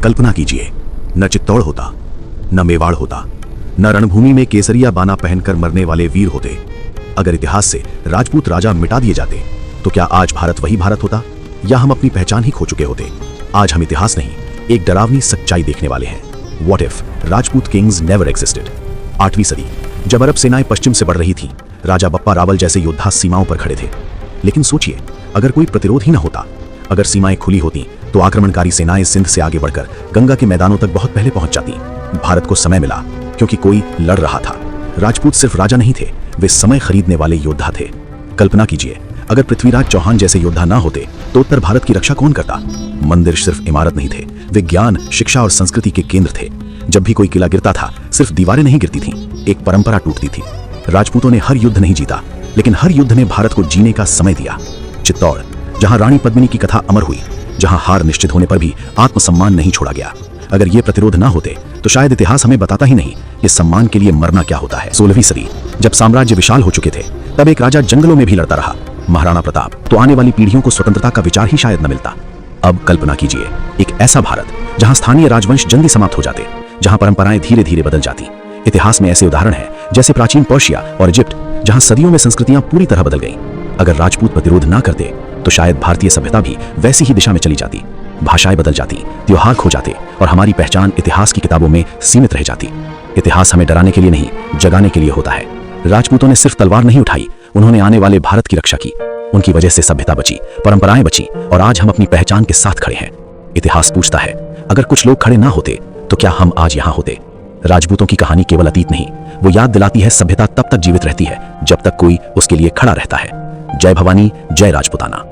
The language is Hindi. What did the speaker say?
कल्पना कीजिए, न चित्तौड़ होता, न मेवाड़ होता, न रणभूमि में केसरिया बाना पहनकर मरने वाले वीर होते। अगर इतिहास से राजपूत राजा मिटा दिए जाते तो क्या आज भारत वही भारत होता, या हम अपनी पहचान ही खो चुके होते? आज हम इतिहास नहीं, एक डरावनी सच्चाई देखने वाले हैं। What if Rajput kings never existed? 8वीं सदी, जब अरब सेनाएं पश्चिम से बढ़ रही थीं, राजा बप्पा रावल जैसे योद्धा सीमाओं पर खड़े थे। लेकिन सोचिए, अगर कोई प्रतिरोध ही न होता, अगर सीमाएं खुली होती तो आक्रमणकारी सेनाएं सिंध से आगे बढ़कर गंगा के मैदानों तक बहुत पहले पहुंच जाती। भारत को समय मिला क्योंकि कोई लड़ रहा था। राजपूत सिर्फ राजा नहीं थे, वे समय खरीदने वाले योद्धा थे। कल्पना कीजिए, अगर पृथ्वीराज चौहान जैसे योद्धा ना होते तो उत्तर भारत की रक्षा कौन करता? मंदिर सिर्फ इमारत नहीं थे, वे ज्ञान, शिक्षा और संस्कृति के केंद्र थे। जब भी कोई किला गिरता था, सिर्फ दीवारें नहीं गिरती थीं, एक परंपरा टूटती थी। राजपूतों ने हर युद्ध नहीं जीता, लेकिन हर युद्ध ने भारत को जीने का समय दिया। चित्तौड़, जहां रानी पद्मिनी की कथा अमर हुई, जहां हार निश्चित होने पर भी आत्मसम्मान नहीं छोड़ा गया। अगर ये प्रतिरोध ना होते तो शायद इतिहास हमें बताता ही नहीं कि सम्मान के लिए मरना क्या होता है। 16वीं सदी, जब साम्राज्य विशाल हो चुके थे, तब एक राजा जंगलों में भी लड़ता रहा, महाराणा प्रताप। तो आने वाली पीढ़ियों को स्वतंत्रता का विचार ही शायद न मिलता। अब कल्पना कीजिए, एक ऐसा भारत जहां स्थानीय राजवंश जल्दी समाप्त हो जाते, जहां परंपराएं धीरे धीरे बदल जाती। इतिहास में ऐसे उदाहरण हैं, जैसे प्राचीन पर्शिया और इजिप्ट, जहां सदियों में संस्कृतियां पूरी तरह बदल गईं। अगर राजपूत प्रतिरोध ना करते तो शायद भारतीय सभ्यता भी वैसी ही दिशा में चली जाती। भाषाएं बदल जाती, त्योहार खो जाते और हमारी पहचान इतिहास की किताबों में सीमित रह जाती। इतिहास हमें डराने के लिए नहीं, जगाने के लिए होता है। राजपूतों ने सिर्फ तलवार नहीं उठाई, उन्होंने आने वाले भारत की रक्षा की। उनकी वजह से सभ्यता बची, परंपराएं बची और आज हम अपनी पहचान के साथ खड़े हैं। इतिहास पूछता है, अगर कुछ लोग खड़े ना होते तो क्या हम आज यहाँ होते? राजपूतों की कहानी केवल अतीत नहीं, वो याद दिलाती है सभ्यता तब तक जीवित रहती है जब तक कोई उसके लिए खड़ा रहता है। जय भवानी, जय राजपूताना।